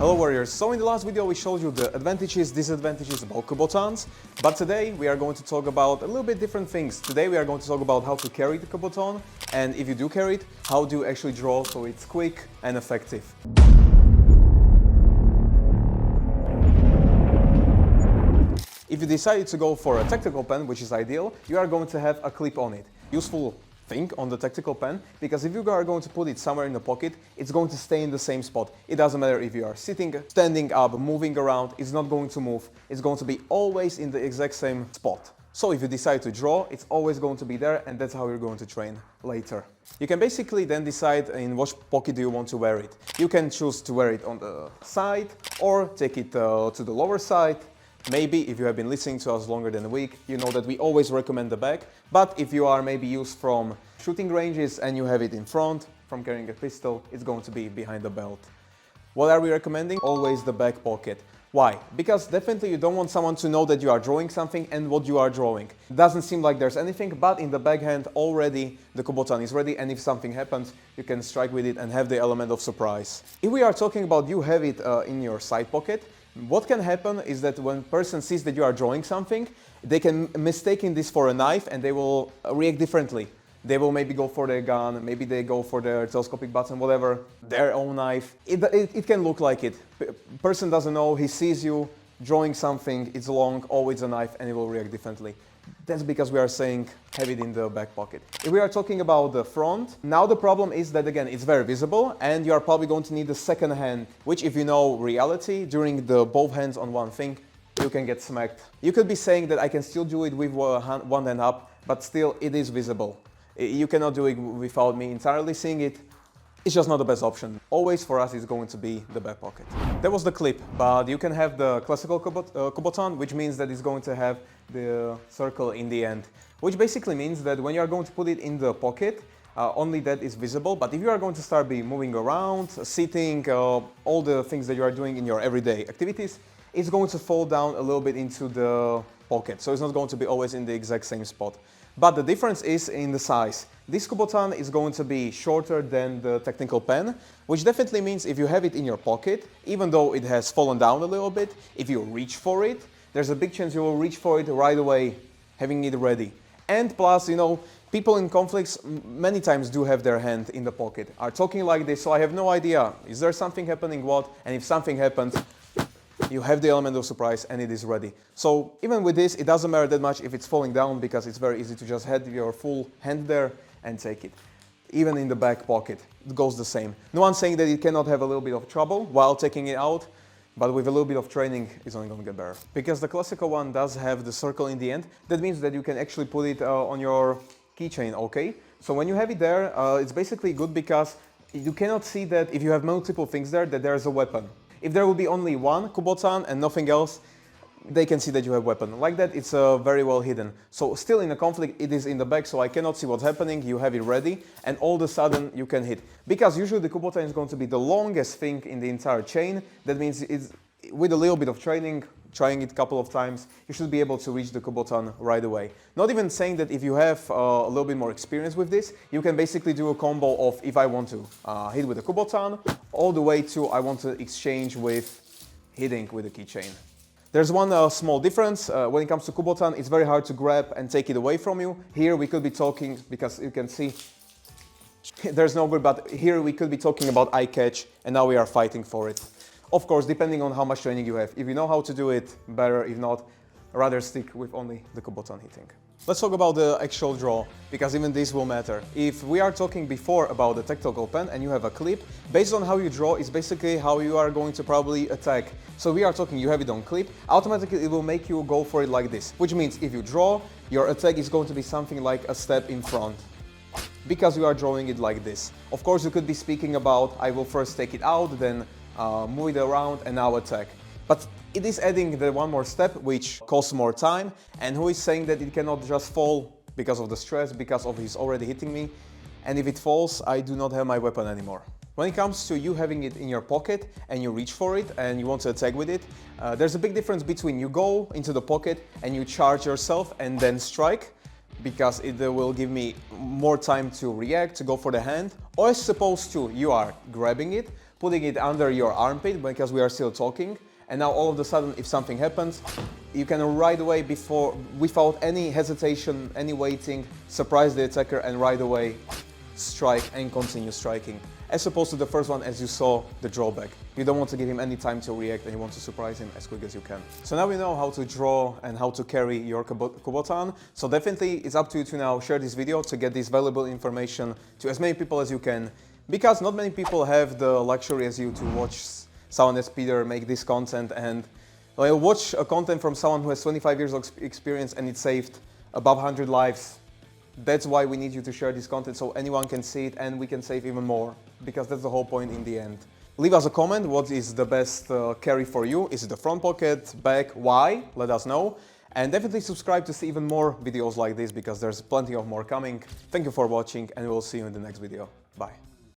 Hello warriors, so in the last video we showed you the advantages, disadvantages about kubotans, but today we are going to talk about a little bit different things. Today we are going to talk about how to carry the kubotan, and if you do carry it, how do you actually draw so it's quick and effective. If you decided to go for a tactical pen, which is ideal, you are going to have a clip on it. Useful thing on the tactical pen, because if you are going to put it somewhere in the pocket, it's going to stay in the same spot. It doesn't matter if you are sitting, standing up, moving around, it's not going to move. It's going to be always in the exact same spot. So if you decide to draw, it's always going to be there, and that's how you're going to train later. You can basically then decide in which pocket do you want to wear it. You can choose to wear it on the side or take it to the lower side. Maybe if you have been listening to us longer than a week, you know that we always recommend the back. But if you are maybe used from shooting ranges and you have it in front, from carrying a pistol, it's going to be behind the belt. What are we recommending? Always the back pocket. Why? Because definitely you don't want someone to know that you are drawing something and what you are drawing. It doesn't seem like there's anything, but in the backhand already the kubotan is ready, and if something happens, you can strike with it and have the element of surprise. If we are talking about you have it in your side pocket, what can happen is that when a person sees that you are drawing something, they can mistake this for a knife and they will react differently. They will maybe go for their gun, maybe they go for their telescopic button, whatever, their own knife. It can look like it. Person doesn't know, he sees you drawing something, it's long, oh, it's a knife, and he will react differently. That's because we are saying have it in the back pocket. If we are talking about the front, now the problem is that again it's very visible and you are probably going to need a second hand, which if you know reality, during the both hands on one thing, you can get smacked. You could be saying that I can still do it with one hand up, but still it is visible. You cannot do it without me entirely seeing it. It's just not the best option. Always for us it's going to be the back pocket. That was the clip, but you can have the classical kubotan, which means that it's going to have the circle in the end, which basically means that when you are going to put it in the pocket, only that is visible. But if you are going to start moving around, sitting, all the things that you are doing in your everyday activities, it's going to fall down a little bit into the pocket. So it's not going to be always in the exact same spot. But the difference is in the size. This kubotan is going to be shorter than the technical pen, which definitely means if you have it in your pocket, even though it has fallen down a little bit, if you reach for it, there's a big chance you will reach for it right away, having it ready. And plus, you know, people in conflicts many times do have their hand in the pocket, are talking like this, so I have no idea, is there something happening, what? And if something happens, you have the element of surprise and it is ready. So even with this, it doesn't matter that much if it's falling down, because it's very easy to just have your full hand there and take it. Even in the back pocket, it goes the same. No one's saying that it cannot have a little bit of trouble while taking it out, but with a little bit of training, it's only going to get better. Because the classical one does have the circle in the end, that means that you can actually put it on your keychain, okay? So when you have it there, it's basically good because you cannot see that if you have multiple things there, that there's a weapon. If there will be only one kubotan and nothing else, they can see that you have a weapon. Like that, it's very well hidden. So still in a conflict, it is in the back, so I cannot see what's happening. You have it ready, and all of a sudden you can hit. Because usually the kubotan is going to be the longest thing in the entire chain. That means it's, with a little bit of training, trying it a couple of times, you should be able to reach the kubotan right away. Not even saying that if you have a little bit more experience with this, you can basically do a combo of if I want to hit with the kubotan, all the way to I want to exchange with hitting with the keychain. There's one small difference. When it comes to kubotan, it's very hard to grab and take it away from you. Here we could be talking, because you can see there's no good, but here we could be talking about eye catch, and now we are fighting for it. Of course, depending on how much training you have. If you know how to do it, better. If not, rather stick with only the kubotan hitting. Let's talk about the actual draw, because even this will matter. If we are talking before about the tactical pen and you have a clip, based on how you draw is basically how you are going to probably attack. So we are talking, you have it on clip, automatically it will make you go for it like this, which means if you draw, your attack is going to be something like a step in front, because you are drawing it like this. Of course, you could be speaking about, I will first take it out, then move it around and now attack. But it is adding the one more step, which costs more time, and who is saying that it cannot just fall because of the stress, because of he's already hitting me, and if it falls, I do not have my weapon anymore. When it comes to you having it in your pocket and you reach for it and you want to attack with it, there's a big difference between you go into the pocket and you charge yourself and then strike, because it will give me more time to react, to go for the hand, or as opposed to you are grabbing it, putting it under your armpit because we are still talking. And now all of a sudden, if something happens, you can right away, without any hesitation, any waiting, surprise the attacker and right away strike and continue striking. As opposed to the first one, as you saw, the drawback. You don't want to give him any time to react and you want to surprise him as quick as you can. So now we know how to draw and how to carry your Kubotan. So definitely it's up to you to now share this video to get this valuable information to as many people as you can. Because not many people have the luxury as you to watch someone as Peter make this content and watch a content from someone who has 25 years of experience and it saved above 100 lives. That's why we need you to share this content so anyone can see it and we can save even more, because that's the whole point in the end. Leave us a comment, what is the best carry for you? Is it the front pocket, back, why? Let us know. And definitely subscribe to see even more videos like this because there's plenty of more coming. Thank you for watching and we'll see you in the next video. Bye.